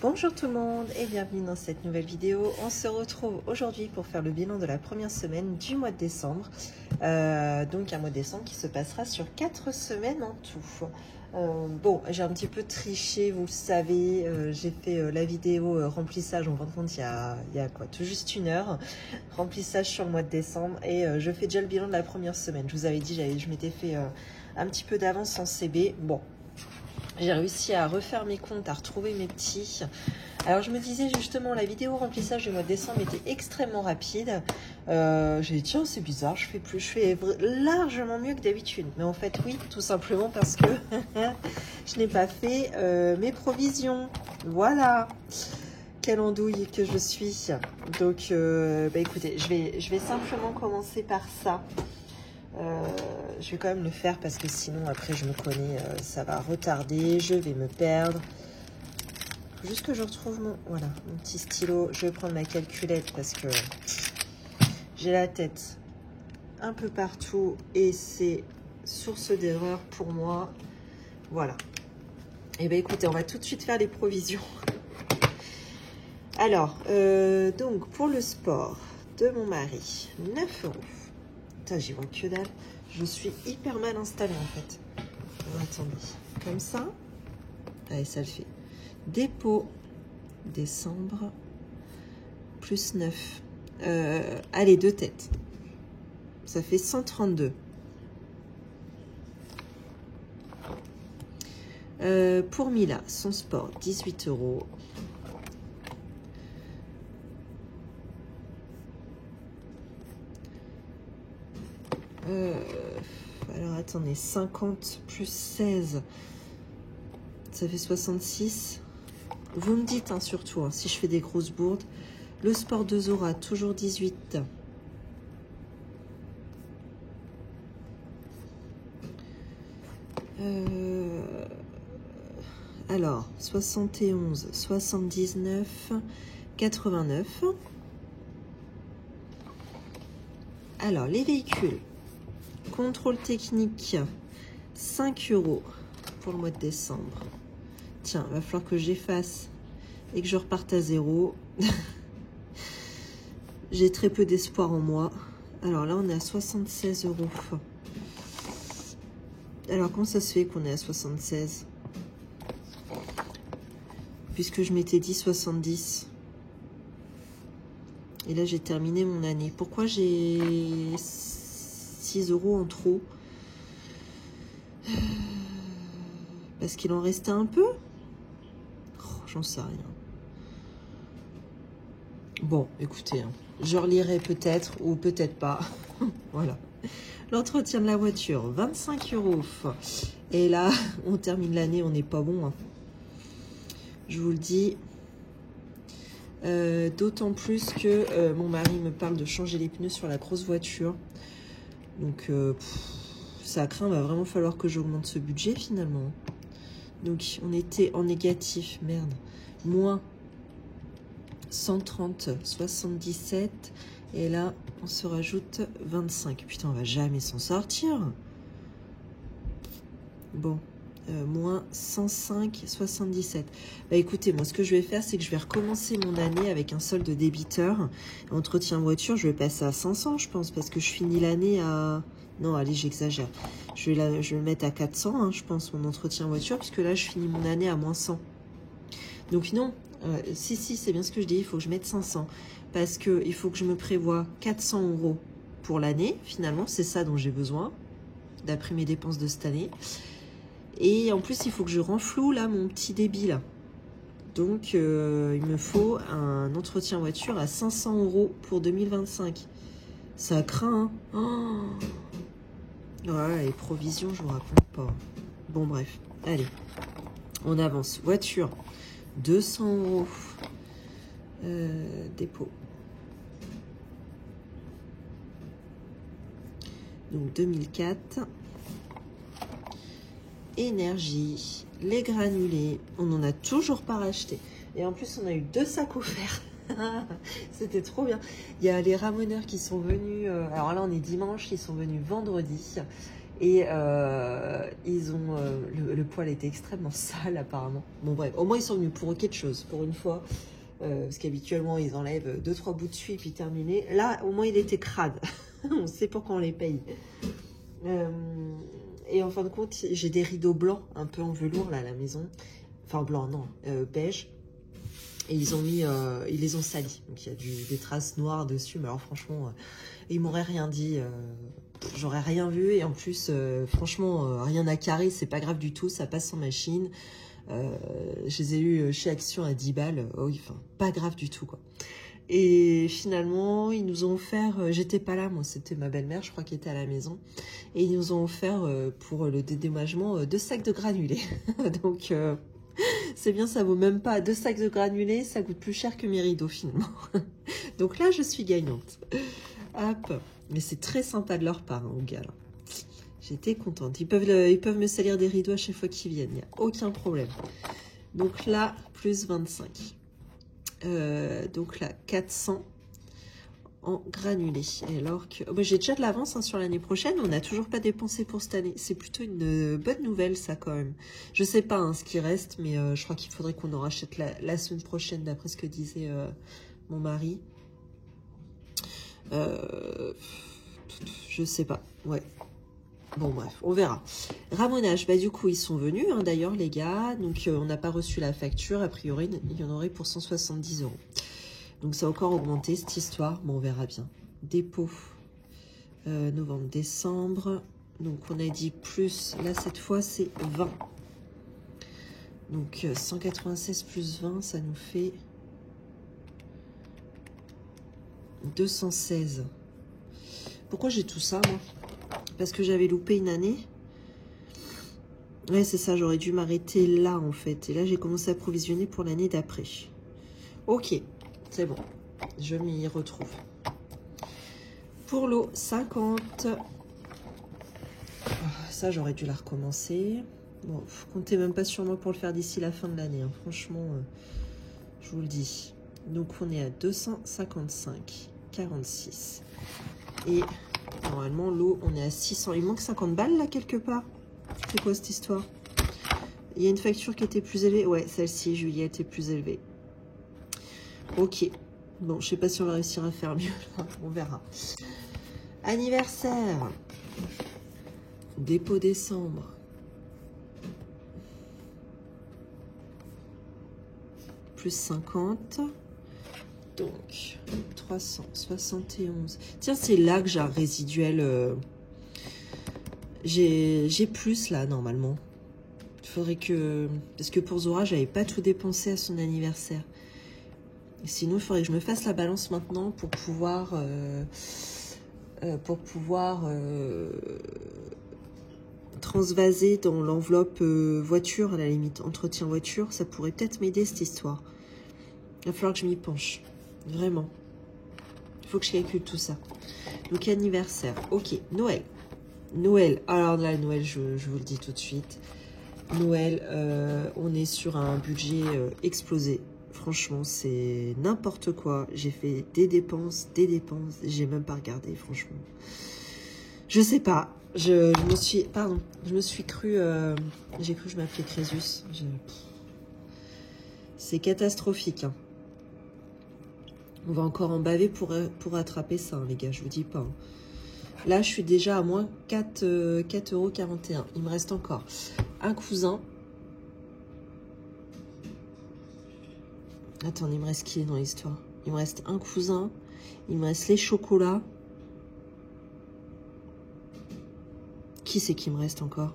Bonjour tout le monde et bienvenue dans cette nouvelle vidéo. On se retrouve aujourd'hui pour faire le bilan de la première semaine du mois de décembre. Donc un mois de décembre qui se passera sur 4 semaines en tout. Bon, j'ai un petit peu triché, vous le savez, j'ai fait la vidéo remplissage, on rend compte il y a quoi, tout juste 1 heure, remplissage sur le mois de décembre et je fais déjà le bilan de la première semaine. Je vous avais dit, je m'étais fait un petit peu d'avance en CB. Bon, j'ai réussi à refaire mes comptes, à retrouver mes petits. Alors je me disais justement, la vidéo remplissage du mois de décembre était extrêmement rapide. J'ai dit tiens c'est bizarre, je fais largement mieux que d'habitude. Mais en fait oui, tout simplement parce que je n'ai pas fait mes provisions. Voilà, quelle andouille que je suis. Donc écoutez, je vais simplement commencer par ça. Je vais quand même le faire parce que sinon après je me connais, ça va retarder, je vais me perdre. Juste que je retrouve mon petit stylo. Je vais prendre ma calculette parce que j'ai la tête un peu partout et c'est source d'erreur pour moi. Voilà. Et bien écoutez, on va tout de suite faire les provisions. Alors, donc pour le sport de mon mari, 9 €. Putain, j'y vois que dalle. Je suis hyper mal installée en fait. Alors, attendez, comme ça. Allez, ça le fait. Dépôt, décembre, plus 9. Allez, 2 têtes. Ça fait 132. Pour Mila, son sport, 18 €. Alors attendez, 50 plus 16, ça fait 66. Vous me dites surtout si je fais des grosses bourdes. Le sport de Zora, toujours 18. Alors 71, 79, 89. Alors les véhicules, contrôle technique, 5 € pour le mois de décembre. Tiens, il va falloir que j'efface et que je reparte à 0. J'ai très peu d'espoir en moi. Alors là, on est à 76 €. Alors, comment ça se fait qu'on est à 76? Puisque je m'étais dit 70. Et là, j'ai terminé mon année. Pourquoi j'ai 6 € en trop? Parce qu'il en restait un peu? J'en sais rien. Bon, écoutez, je relirai peut-être ou peut-être pas. Voilà. L'entretien de la voiture, 25 €. Et là, on termine l'année, on n'est pas bon. Je vous le dis. D'autant plus que mon mari me parle de changer les pneus sur la grosse voiture. Donc, ça craint, va vraiment falloir que j'augmente ce budget finalement. Donc, on était en négatif, merde. Moins 130, 77. Et là, on se rajoute 25. Putain, on va jamais s'en sortir. Bon, moins 105, 77. Bah écoutez, moi, ce que je vais faire, c'est que je vais recommencer mon année avec un solde débiteur. Entretien voiture, je vais passer à 500, je pense, parce que je finis l'année à... Non, allez, j'exagère. Je vais le mettre à 400, je pense, mon entretien voiture, puisque là, je finis mon année à moins 100. Donc non, si, c'est bien ce que je dis, il faut que je mette 500. Parce qu'il faut que je me prévoie 400 € pour l'année, finalement, c'est ça dont j'ai besoin, d'après mes dépenses de cette année. Et en plus, il faut que je renfloue, là, mon petit débit, là. Donc, il me faut un entretien voiture à 500 € pour 2025. Ça craint, Ouais, les provisions, je vous raconte pas. Bon, bref. Allez, on avance. Voiture, 200 €. Dépôt. Donc, 2004. Énergie. Les granulés. On n'en a toujours pas racheté. Et en plus, on a eu 2 sacs offerts. C'était trop bien. Il y a les ramoneurs qui sont venus. Alors là, on est dimanche. Ils sont venus vendredi. Et ils ont le poêle était extrêmement sale apparemment. Bon bref, au moins ils sont venus pour quelque chose, pour une fois. Parce qu'habituellement ils enlèvent 2-3 bouts de suie et puis terminé. Là au moins il était crade. On sait pourquoi on les paye. Et en fin de compte, j'ai des rideaux blancs un peu en velours là à la maison. Enfin blanc non, beige. Et ils ont mis, ils les ont salis. Donc il y a des traces noires dessus. Mais alors franchement, ils m'auraient rien dit. J'aurais rien vu. Et en plus, franchement, rien à carrer. C'est pas grave du tout. Ça passe en machine. Je les ai eu chez Action à 10 balles. Oh, oui, enfin, pas grave du tout, quoi. Et finalement, ils nous ont offert... J'étais pas là, moi. C'était ma belle-mère, je crois, qui était à la maison. Et ils nous ont offert, pour le dédommagement, 2 sacs de granulés. Donc... c'est bien, ça vaut même pas 2 sacs de granulés, ça coûte plus cher que mes rideaux finalement. Donc là, je suis gagnante. Hop. Mais c'est très sympa de leur part, hein, aux gars. Là. J'étais contente. Ils peuvent me salir des rideaux à chaque fois qu'ils viennent. Il n'y a aucun problème. Donc là, plus 25. Donc là, 400 en granulés. Et alors que... Oh, bah, j'ai déjà de l'avance hein, sur l'année prochaine. On n'a toujours pas dépensé pour cette année. C'est plutôt une bonne nouvelle, ça, quand même. Je sais pas hein, ce qui reste, mais je crois qu'il faudrait qu'on en rachète la semaine prochaine, d'après ce que disait mon mari. Je sais pas. Ouais. Bon, bref, on verra. Ramonage, bah du coup, ils sont venus, hein, d'ailleurs, les gars. Donc, on n'a pas reçu la facture. A priori, il y en aurait pour 170 €. Donc, ça a encore augmenté, cette histoire. Bon, on verra bien. Dépôt, novembre, décembre. Donc, on a dit plus. Là, cette fois, c'est 20. Donc, 196 plus 20, ça nous fait 216. Pourquoi j'ai tout ça, moi? Parce que j'avais loupé une année. Ouais, c'est ça, j'aurais dû m'arrêter là, en fait. Et là, j'ai commencé à provisionner pour l'année d'après. Ok, c'est bon. Je m'y retrouve. Pour l'eau, 50. Ça, j'aurais dû la recommencer. Bon, comptez même pas sur moi pour le faire d'ici la fin de l'année. Hein. Franchement, je vous le dis. Donc, on est à 255, 46. Et normalement, l'eau, on est à 600. Il manque 50 balles, là, quelque part. C'est quoi, cette histoire? Il y a une facture qui était plus élevée. Ouais, celle-ci, Julie, était plus élevée. Ok. Bon, je sais pas si on va réussir à faire mieux. Là. On verra. Anniversaire. Dépôt décembre. Plus 50. Donc, 371. Tiens, c'est là que j'ai un résiduel. J'ai plus là, normalement. Il faudrait que... Parce que pour Zora, j'avais pas tout dépensé à son anniversaire. Et sinon, il faudrait que je me fasse la balance maintenant pour pouvoir... transvaser dans l'enveloppe voiture, à la limite. Entretien voiture, ça pourrait peut-être m'aider, cette histoire. Il va falloir que je m'y penche. Vraiment. Il faut que je calcule tout ça. Donc, anniversaire. Ok, Noël. Noël. Alors là, Noël, je vous le dis tout de suite. Noël, on est sur un budget explosé. Franchement, c'est n'importe quoi. J'ai fait des dépenses. J'ai même pas regardé, franchement. Je sais pas. Je me suis... Pardon. Je me suis cru... j'ai cru que je m'appelais Crésus. C'est catastrophique. Hein. On va encore en baver pour attraper ça, hein, les gars. Je vous dis pas. Hein. Là, je suis déjà à moins 4,41 €. Il me reste encore un cousin. Attends, il me reste qui dans l'histoire? Il me reste un cousin. Il me reste les chocolats. Qui c'est qui me reste encore?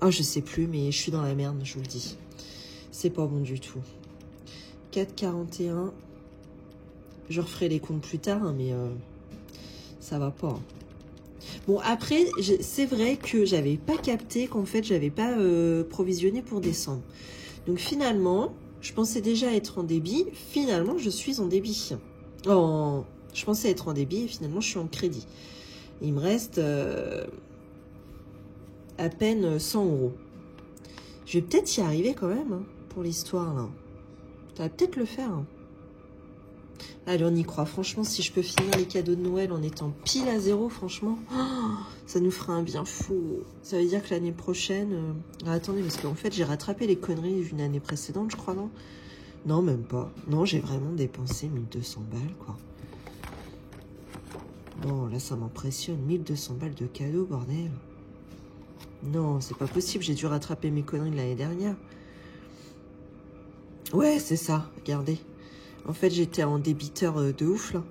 Ah, je sais plus, mais je suis dans la merde, je vous le dis. C'est pas bon du tout. 4,41. Je referai les comptes plus tard, hein, mais ça va pas. Hein. Bon, après, c'est vrai que j'avais pas capté qu'en fait, j'avais pas provisionné pour décembre. Donc finalement, je pensais déjà être en débit. Finalement, je suis en débit. Je pensais être en débit et finalement, je suis en crédit. Il me reste à peine 100 €. Je vais peut-être y arriver quand même, hein, pour l'histoire, là. Ça va peut-être le faire. Hein. Allez, on y croit. Franchement, si je peux finir les cadeaux de Noël en étant pile à 0, franchement, ça nous fera un bien fou. Ça veut dire que l'année prochaine... Ah, attendez, parce qu'en fait, j'ai rattrapé les conneries d'une année précédente, je crois, non? Non, même pas. Non, j'ai vraiment dépensé 1200 balles, quoi. Bon, là, ça m'impressionne. 1200 balles de cadeaux, bordel. Non, c'est pas possible. J'ai dû rattraper mes conneries de l'année dernière. Ouais, c'est ça. Regardez. En fait, j'étais en débiteur de ouf, là.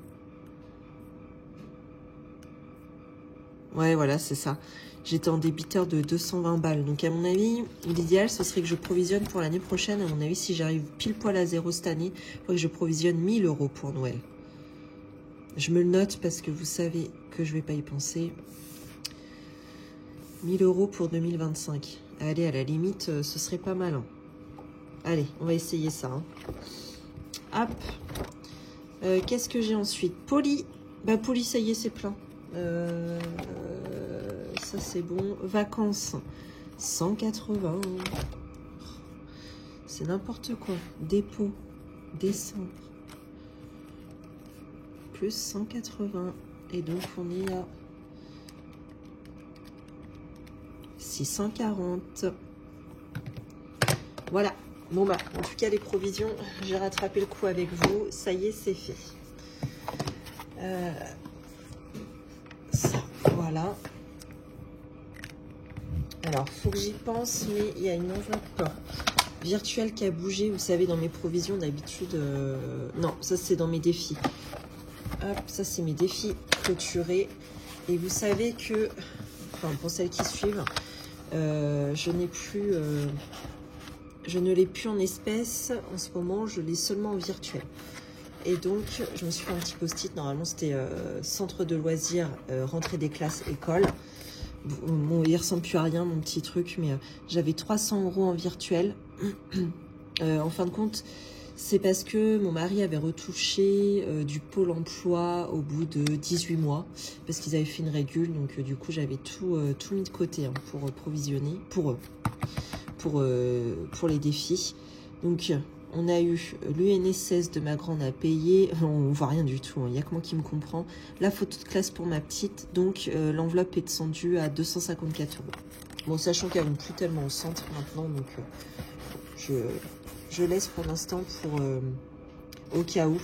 Ouais, voilà, c'est ça. J'étais en débiteur de 220 balles. Donc, à mon avis, l'idéal, ce serait que je provisionne pour l'année prochaine. À mon avis, si j'arrive pile poil à 0 cette année, il faudrait que je provisionne 1000 € pour Noël. Je me le note parce que vous savez que je vais pas y penser. 1000 € pour 2025. Allez, à la limite, ce serait pas mal. Hein. Allez, on va essayer ça. Hein. Hop. Qu'est-ce que j'ai ensuite? Poli. Bah, Poli, ça y est, c'est plein. Ça, c'est bon. Vacances. 180. C'est n'importe quoi. Dépôt. Décembre. Plus 180. Et donc, on est à 640. Voilà. Bon, bah, en tout cas, les provisions, j'ai rattrapé le coup avec vous. Ça y est, c'est fait. Ça, voilà. Alors, faut que j'y pense, mais il y a une enveloppe virtuelle qui a bougé. Vous savez, dans mes provisions, d'habitude... Non, ça, c'est dans mes défis. Hop, ça, c'est mes défis clôturés. Et vous savez que... Enfin, pour celles qui suivent, je n'ai plus... je ne l'ai plus en espèces. En ce moment, je l'ai seulement en virtuel. Et donc, je me suis fait un petit post-it. Normalement, c'était centre de loisirs, rentrée des classes, école. Bon, il ressemble plus à rien, mon petit truc, mais j'avais 300 € en virtuel. En fin de compte, c'est parce que mon mari avait retouché du pôle emploi au bout de 18 mois, parce qu'ils avaient fait une régule. Donc, du coup, j'avais tout mis de côté hein, pour provisionner, pour les défis. Donc, on a eu l'UNSS de ma grande à payer. On voit rien du tout. Il n'y a que moi qui me comprend. La photo de classe pour ma petite. Donc, l'enveloppe est descendue à 254 €. Bon, sachant qu'elles vont plus tellement au centre maintenant. Donc, je laisse pour l'instant pour au cas où.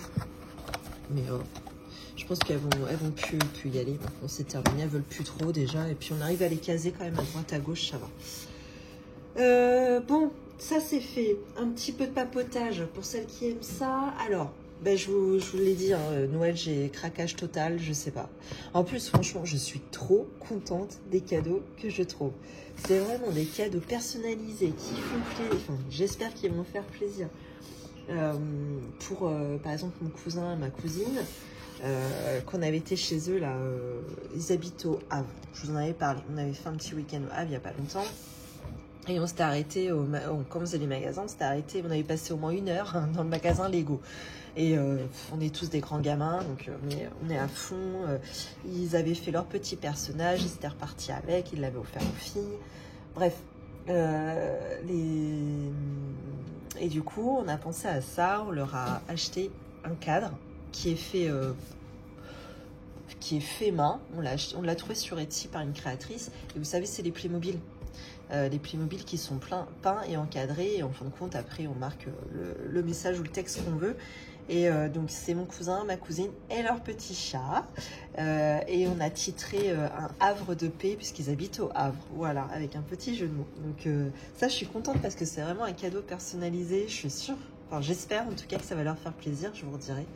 Mais je pense qu'elles vont plus y aller. Maintenant, c'est terminé. Elles veulent plus trop déjà. Et puis, on arrive à les caser quand même à droite, à gauche. Ça va. Bon. Ça, c'est fait. Un petit peu de papotage pour celles qui aiment ça. Alors, ben, je vous l'ai dit, hein, Noël, j'ai craquage total, je sais pas. En plus, franchement, je suis trop contente des cadeaux que je trouve. C'est vraiment des cadeaux personnalisés qui font plaisir. Enfin, j'espère qu'ils vont faire plaisir. Pour, par exemple, mon cousin et ma cousine, qu'on avait été chez eux, là, ils habitent au Havre. Je vous en avais parlé. On avait fait un petit week-end au Havre il n'y a pas longtemps. Et on s'était arrêté, comme on faisait les magasins, on s'était arrêté, on avait passé au moins 1 heure dans le magasin Lego. Et on est tous des grands gamins, donc on est à fond. Ils avaient fait leur petit personnage, ils s'étaient repartis avec, ils l'avaient offert aux filles. Bref, et du coup, on a pensé à ça, on leur a acheté un cadre qui est fait main. On l'a trouvé sur Etsy par une créatrice. Et vous savez, c'est les Playmobil. Les Playmobil qui sont peints et encadrés, et en fin de compte après on marque le message ou le texte qu'on veut. Et donc c'est mon cousin, ma cousine et leur petit chat, et on a titré un havre de paix puisqu'ils habitent au Havre, voilà, avec un petit jeu de mots. Donc ça, je suis contente parce que c'est vraiment un cadeau personnalisé. Je suis sûre, enfin j'espère en tout cas que ça va leur faire plaisir, je vous redirai.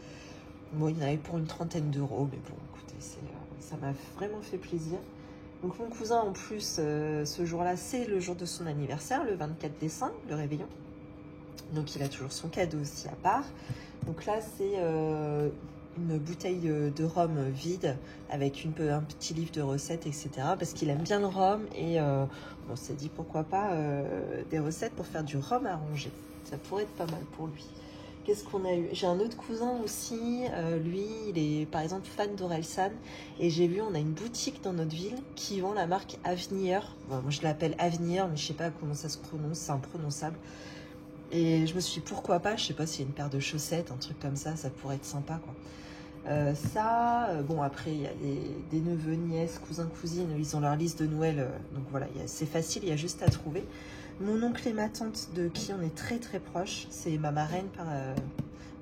Bon, il y en avait pour une 30aine €, mais bon écoutez, ça m'a vraiment fait plaisir. Donc mon cousin, en plus, ce jour-là, c'est le jour de son anniversaire, le 24 décembre, le réveillon. Donc il a toujours son cadeau aussi à part. Donc là, c'est une bouteille de rhum vide avec un petit livre de recettes, etc. Parce qu'il aime bien le rhum et on s'est dit pourquoi pas des recettes pour faire du rhum arrangé. Ça pourrait être pas mal pour lui. Qu'est-ce qu'on a eu? J'ai un autre cousin aussi, lui, il est par exemple fan d'Orelsan. Et j'ai vu, on a une boutique dans notre ville qui vend la marque Avenir. Bon, moi, je l'appelle Avenir, mais je sais pas comment ça se prononce, c'est imprononçable. Et je me suis dit, pourquoi pas, je sais pas s'il y a une paire de chaussettes, un truc comme ça pourrait être sympa, quoi. Bon, après, il y a des neveux, nièces, cousins, cousines, ils ont leur liste de Noël, donc voilà, c'est facile, il y a juste à trouver. Mon oncle et ma tante, de qui on est très très proches, c'est ma marraine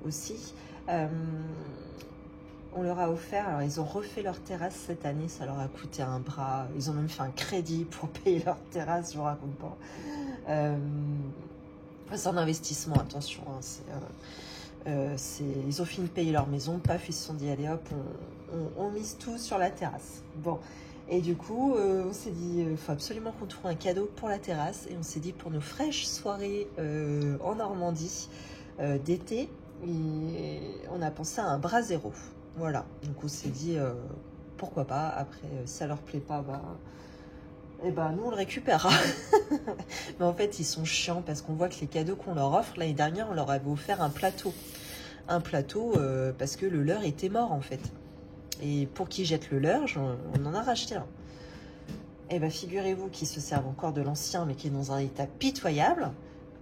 aussi. On leur a offert, alors ils ont refait leur terrasse cette année, ça leur a coûté un bras, ils ont même fait un crédit pour payer leur terrasse, je vous raconte pas. C'est un investissement, attention, hein, ils ont fini de payer leur maison, paf, ils se sont dit, allez hop, on mise tout sur la terrasse. Bon, et du coup, on s'est dit, il faut absolument qu'on trouve un cadeau pour la terrasse, et on s'est dit, pour nos fraîches soirées en Normandie d'été, on a pensé à un brasero. Voilà, donc on s'est dit, pourquoi pas, après, si ça leur plaît pas, eh ben, nous, on le récupérera. Mais en fait, ils sont chiants parce qu'on voit que les cadeaux qu'on leur offre, l'année dernière, on leur avait offert un plateau. Un plateau parce que le leur était mort, en fait. Et pour qu'ils jettent le leur, on en a racheté un. Eh ben, figurez-vous qu'ils se servent encore de l'ancien, mais qui est dans un état pitoyable.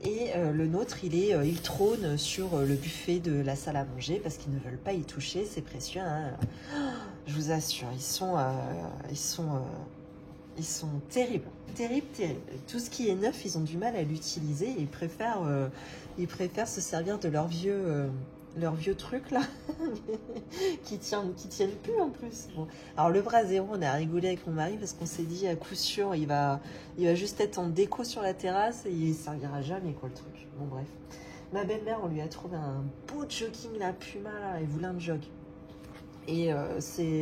Et le nôtre, il trône sur le buffet de la salle à manger parce qu'ils ne veulent pas y toucher, c'est précieux. Hein. Je vous assure, ils sont terribles, terribles. Tout ce qui est neuf, ils ont du mal à l'utiliser et ils préfèrent se servir de leurs vieux trucs là, qui tiennent plus en plus. Bon. Alors le brasero, on a rigolé avec mon mari parce qu'on s'est dit à coup sûr, il va juste être en déco sur la terrasse et il servira jamais, quoi, le truc. Bon, bref. Ma belle-mère, on lui a trouvé un beau jogging, la Puma, là, elle voulait un jog. Et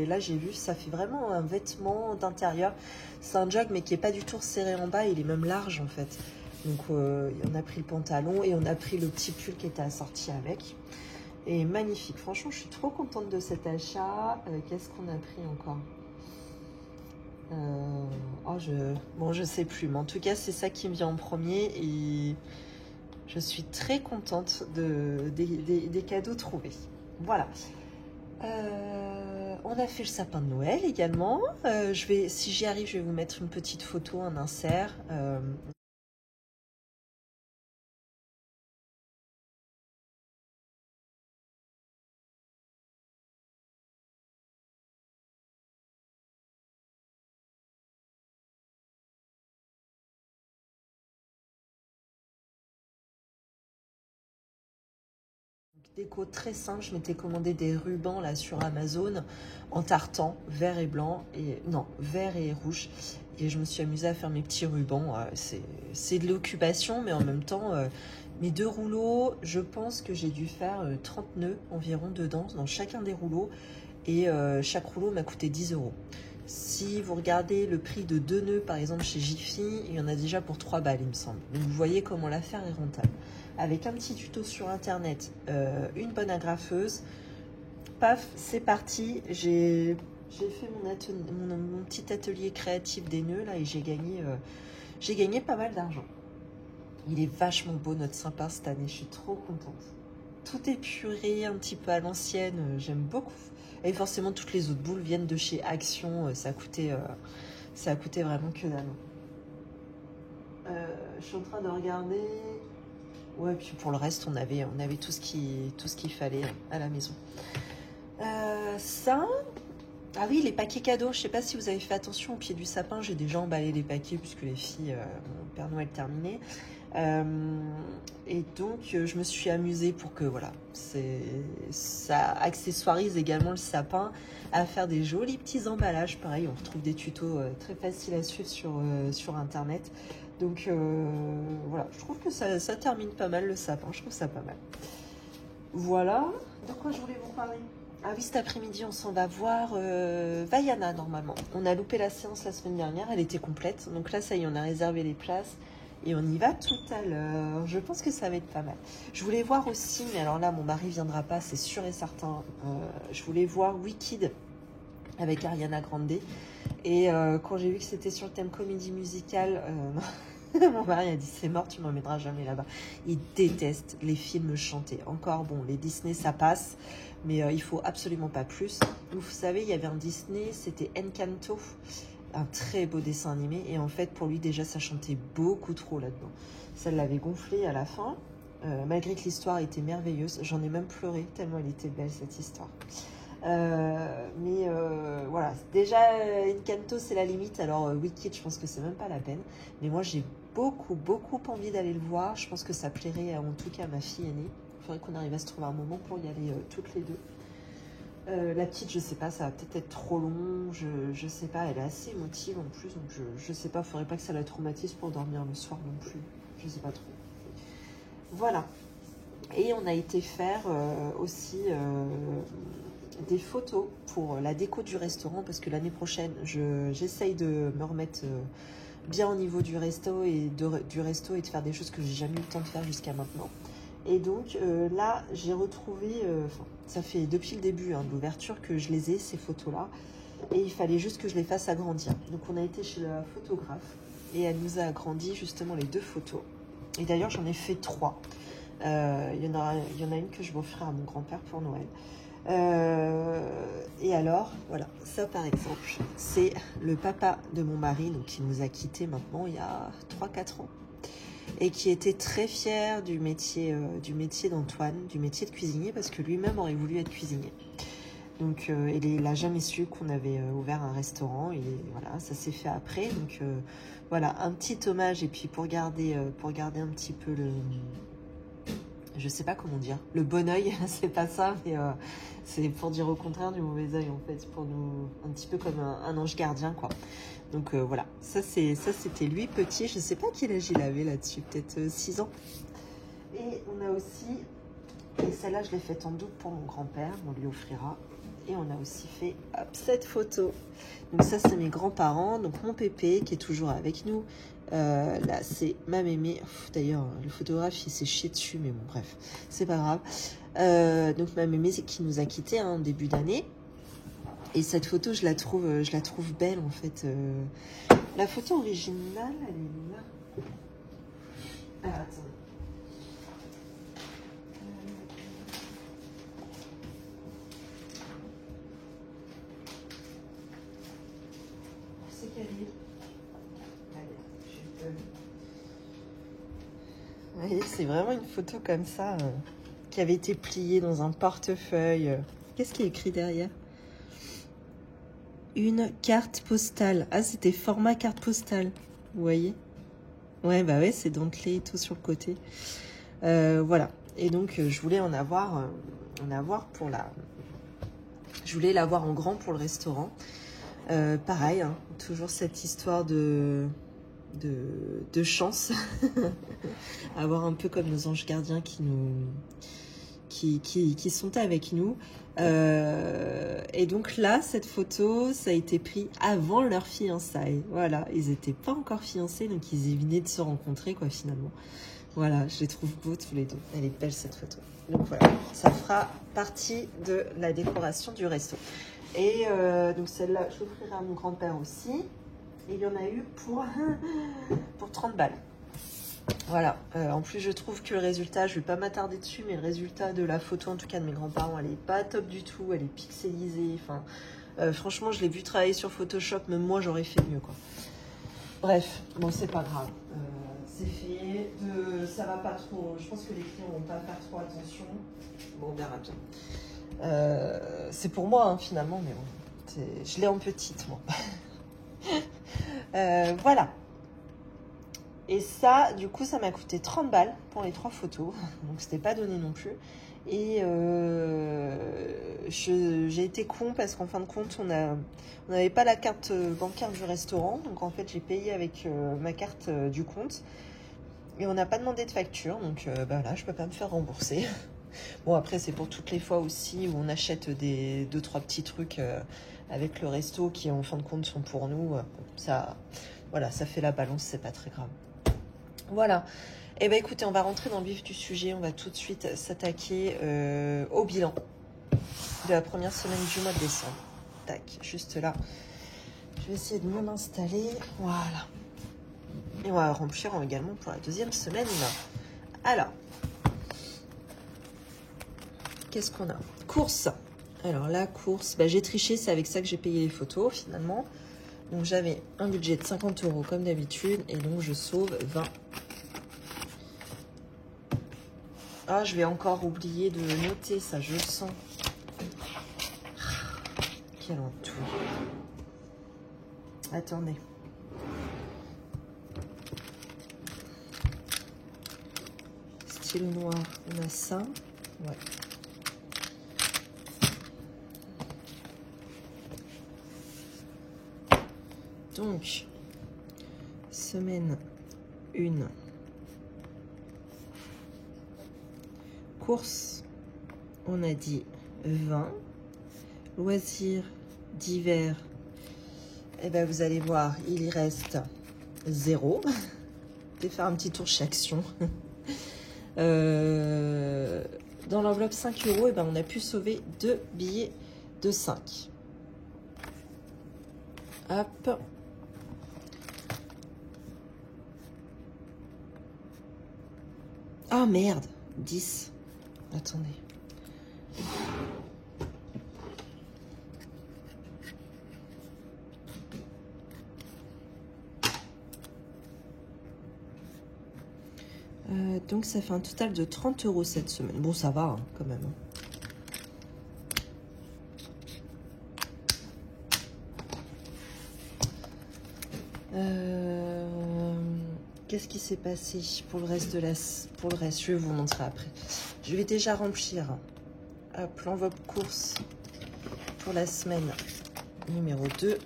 là, j'ai vu, ça fait vraiment un vêtement d'intérieur. C'est un jog, mais qui est pas du tout serré en bas, il est même large en fait. Donc on a pris le pantalon et on a pris le petit pull qui était assorti avec. Et magnifique, franchement, je suis trop contente de cet achat. Qu'est-ce qu'on a pris encore? Je sais plus, mais en tout cas, c'est ça qui me vient en premier et je suis très contente des cadeaux trouvés. Voilà. On a fait le sapin de Noël également. Si j'y arrive, je vais vous mettre une petite photo, un insert. Déco très simple, je m'étais commandé des rubans là sur Amazon en tartan, vert et blanc, vert et rouge. Et je me suis amusée à faire mes petits rubans. C'est de l'occupation, mais en même temps, mes 2 rouleaux, je pense que j'ai dû faire 30 nœuds environ dedans, dans chacun des rouleaux. Et chaque rouleau m'a coûté 10 €. Si vous regardez le prix de 2 nœuds, par exemple, chez Jiffy, il y en a déjà pour 3 balles, il me semble. Donc vous voyez comment l'affaire est rentable. Avec un petit tuto sur internet, une bonne agrafeuse, paf, c'est parti. J'ai fait mon petit atelier créatif des nœuds là et j'ai gagné pas mal d'argent. Il est vachement beau notre sapin cette année, je suis trop contente. Tout est puré, un petit peu à l'ancienne, j'aime beaucoup. Et forcément, toutes les autres boules viennent de chez Action, ça a coûté vraiment que dalle. Je suis en train de regarder. Ouais, puis pour le reste, on avait tout ce qu'il fallait à la maison. Ah oui, les paquets cadeaux. Je sais pas si vous avez fait attention au pied du sapin. J'ai déjà emballé les paquets puisque les filles, mon Père Noël terminé. Et donc, je me suis amusée pour que, voilà, ça accessoirise également le sapin à faire des jolis petits emballages. Pareil, on retrouve des tutos très faciles à suivre sur Internet. Donc, voilà, je trouve que ça termine pas mal le sapin. Je trouve ça pas mal. Voilà. De quoi je voulais vous parler? Ah oui, cet après-midi, on s'en va voir Vaiana, normalement. On a loupé la séance la semaine dernière, elle était complète. Donc là, ça y est, on a réservé les places. Et on y va tout à l'heure. Je pense que ça va être pas mal. Je voulais voir aussi, mais alors là, mon mari viendra pas, c'est sûr et certain. Je voulais voir Wicked avec Ariana Grande. Et quand j'ai vu que c'était sur le thème comédie musicale, mon mari a dit c'est mort, tu m'emmèneras jamais là-bas. Il déteste les films chantés. Encore bon, les Disney ça passe, mais il faut absolument pas plus. Vous savez, il y avait un Disney, c'était Encanto. Un très beau dessin animé et en fait pour lui déjà ça chantait beaucoup trop là-dedans, ça l'avait gonflé à la fin malgré que l'histoire était merveilleuse. J'en ai même pleuré tellement elle était belle cette histoire. Voilà, déjà Encanto c'est la limite, alors Wicked je pense que c'est même pas la peine, mais moi j'ai beaucoup envie d'aller le voir. Je pense que ça plairait en tout cas à ma fille aînée. Il faudrait qu'on arrive à se trouver un moment pour y aller toutes les deux. La petite je sais pas, ça va peut-être être trop long, je sais pas, elle est assez émotive en plus, donc je sais pas, faudrait pas que ça la traumatise pour dormir le soir non plus, je sais pas trop. Voilà, et on a été faire aussi des photos pour la déco du restaurant, parce que l'année prochaine j'essaye de me remettre bien au niveau du resto et de faire des choses que j'ai jamais eu le temps de faire jusqu'à maintenant. Et donc là j'ai retrouvé, ça fait depuis le début de l'ouverture que je les ai ces photos là, et il fallait juste que je les fasse agrandir. Donc on a été chez la photographe et elle nous a agrandi justement les 2 photos, et d'ailleurs j'en ai fait 3. Il y en a une que je vais offrir à mon grand-père pour Noël. Et alors, voilà, ça par exemple, c'est le papa de mon mari, donc qui nous a quittés maintenant il y a 3-4 ans, et qui était très fier du métier d'Antoine, du métier de cuisinier, parce que lui-même aurait voulu être cuisinier. Donc il n'a jamais su qu'on avait ouvert un restaurant, et voilà, ça s'est fait après. Donc voilà, un petit hommage, et puis pour garder un petit peu je sais pas comment dire, le bon oeil, c'est pas ça, mais c'est pour dire au contraire du mauvais oeil en fait, pour nous, un petit peu comme un ange gardien quoi. Donc voilà, ça c'était lui petit, je sais pas quel âge il avait là-dessus, peut-être 6 ans. Et on a aussi, et celle-là je l'ai faite en double pour mon grand-père, on lui offrira. Et on a aussi fait cette photo. Donc ça c'est mes grands-parents, donc mon pépé qui est toujours avec nous. Là c'est ma mémé. D'ailleurs le photographe il s'est chié dessus, mais bon bref, c'est pas grave. Donc ma mémé qui nous a quittés en début d'année. Et cette photo je la trouve belle en fait. La photo originale elle est là. Ah, attendez. C'est qu'elle est. Vous voyez, c'est vraiment une photo comme ça, qui avait été pliée dans un portefeuille. Qu'est-ce qui est écrit derrière? Une carte postale. Ah, c'était format carte postale. Vous voyez? Ouais, bah ouais, c'est dentelé et tout sur le côté. Voilà. Et donc, je voulais en avoir pour la... Je voulais l'avoir en grand pour le restaurant. Pareil, toujours cette histoire de chance. Avoir un peu comme nos anges gardiens qui sont avec nous. Et donc là, cette photo, ça a été pris avant leur fiançailles. Voilà, ils n'étaient pas encore fiancés, donc ils venaient de se rencontrer, quoi, finalement. Voilà, je les trouve beaux tous les deux. Elle est belle, cette photo. Donc voilà, ça fera partie de la décoration du resto. Et donc celle-là, je l'offrirai à mon grand-père aussi. Et il y en a eu pour 30 balles. Voilà, en plus je trouve que le résultat, je ne vais pas m'attarder dessus, mais le résultat de la photo, en tout cas de mes grands-parents, elle n'est pas top du tout, elle est pixelisée, enfin, franchement je l'ai vu travailler sur Photoshop, même moi j'aurais fait mieux quoi. Bref, bon c'est pas grave, c'est fait, ça va pas trop, je pense que les clients vont pas faire trop attention, bon on verra bien. C'est pour moi finalement, mais bon, je l'ai en petite moi. Voilà. Et ça, du coup, ça m'a coûté 30 balles pour les 3 photos. Donc, c'était pas donné non plus. Et j'ai été con parce qu'en fin de compte, on n'avait pas la carte bancaire du restaurant. Donc, en fait, j'ai payé avec ma carte du compte. Et on n'a pas demandé de facture. Donc, bah là, je peux pas me faire rembourser. Bon, après, c'est pour toutes les fois aussi où on achète 2-3 petits trucs avec le resto qui, en fin de compte, sont pour nous. Ça, voilà, ça fait la balance, c'est pas très grave. Voilà. Et ben écoutez, on va rentrer dans le vif du sujet. On va tout de suite s'attaquer au bilan de la première semaine du mois de décembre. Tac, juste là. Je vais essayer de me m'installer. Voilà. Et on va remplir également pour la deuxième semaine. Alors, qu'est-ce qu'on a? Course. Alors la course, bah, j'ai triché, c'est avec ça que j'ai payé les photos finalement. Donc j'avais un budget de 50 € comme d'habitude et donc je sauve 20. Ah, je vais encore oublier de noter ça, je le sens. Quel entour. Attendez. Stylo noir, on a ça. Ouais. Donc, semaine 1. Course, on a dit 20. Loisirs d'hiver, et ben vous allez voir, il y reste 0. Je vais faire un petit tour chez Action. Dans l'enveloppe 5 €, et ben on a pu sauver 2 billets de 5. Hop. Ah merde, 10. Attendez. Donc ça fait un total de 30 € cette semaine. Bon, ça va hein, quand même. Qu'est-ce qui s'est passé pour le reste je vais vous montrer après. Je vais déjà remplir l'enveloppe course pour la semaine numéro 2.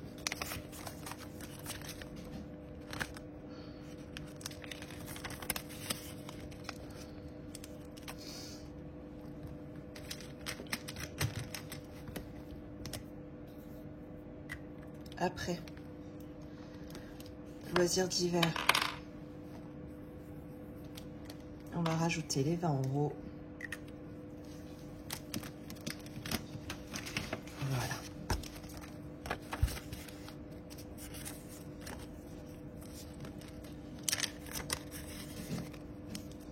Après, loisirs d'hiver, on va rajouter les 20 €. Voilà.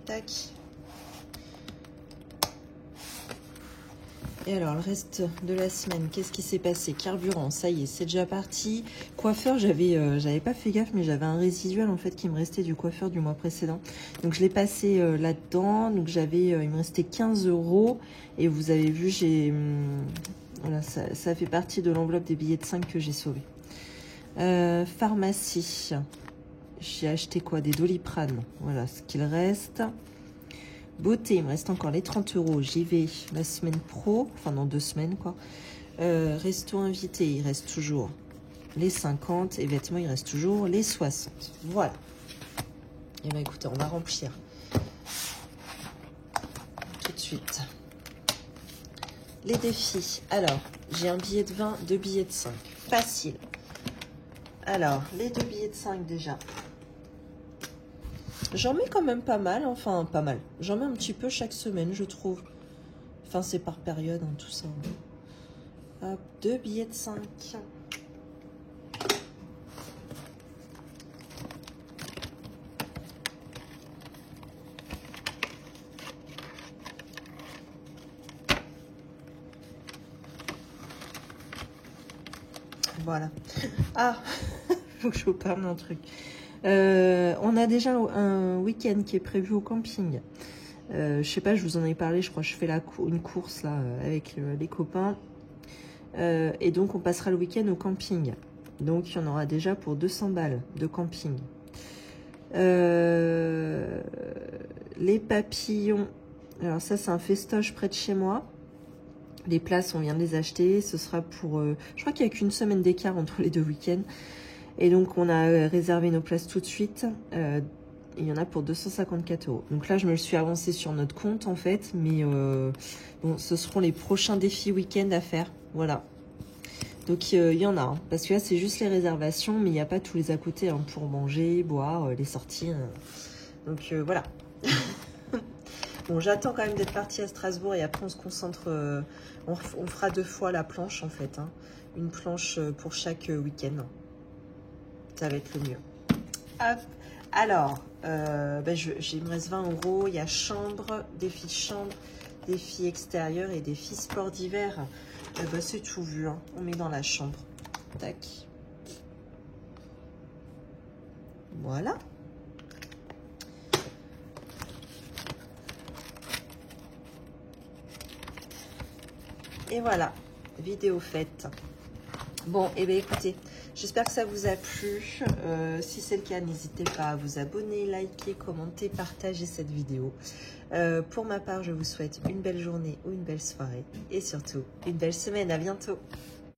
Tac. Et alors, le reste de la semaine, qu'est-ce qui s'est passé? Carburant, ça y est, c'est déjà parti. Coiffeur, j'avais pas fait gaffe, mais j'avais un résiduel en fait qui me restait du coiffeur du mois précédent. Donc je l'ai passé là-dedans. Donc il me restait 15 €. Et vous avez vu, voilà, ça fait partie de l'enveloppe des billets de 5 que j'ai sauvé. Pharmacie, j'ai acheté quoi? Des Doliprane. Voilà ce qu'il reste. Beauté, il me reste encore les 30 €. J'y vais la semaine pro, enfin dans 2 semaines quoi. Resto invité, il reste toujours les 50. Et vêtements, il reste toujours les 60. Voilà. Et bien écoutez, on va remplir tout de suite les défis. Alors, j'ai un billet de 20, 2 billets de 5. Facile. Alors, les 2 billets de 5 déjà. J'en mets quand même pas mal, enfin pas mal. J'en mets un petit peu chaque semaine, je trouve. Enfin, c'est par période, hein, tout ça. Hop, 2 billets de 5. Voilà. Ah, faut que je vous parle d'un truc. On a déjà un week-end qui est prévu au camping. Je sais pas, je vous en ai parlé, je crois que je fais une course là avec les copains. Et donc on passera le week-end au camping. Donc il y en aura déjà pour 200 balles de camping. Les papillons. Alors ça c'est un festoche près de chez moi. Les places on vient de les acheter. Ce sera pour... je crois qu'il n'y a qu'une semaine d'écart entre les 2 week-ends. Et donc on a réservé nos places tout de suite. Il y en a pour 254 €. Donc là je me le suis avancé sur notre compte en fait. Mais bon, ce seront les prochains défis week-end à faire. Voilà. Donc il y en a, hein, parce que là c'est juste les réservations, mais il n'y a pas tous les à côté hein, pour manger, boire, les sorties. Donc voilà. Bon, j'attends quand même d'être partie à Strasbourg et après on se concentre, on fera 2 fois la planche en fait. Hein. Une planche pour chaque week-end. Ça va être le mieux. Hop. Alors, il me reste 20 €. Il y a chambre, défi extérieur et défi sport d'hiver. C'est tout vu, hein. On met dans la chambre. Tac. Voilà. Et voilà, vidéo faite. Bon, et bien écoutez, j'espère que ça vous a plu. Si c'est le cas, n'hésitez pas à vous abonner, liker, commenter, partager cette vidéo. Pour ma part, je vous souhaite une belle journée ou une belle soirée et surtout une belle semaine. À bientôt.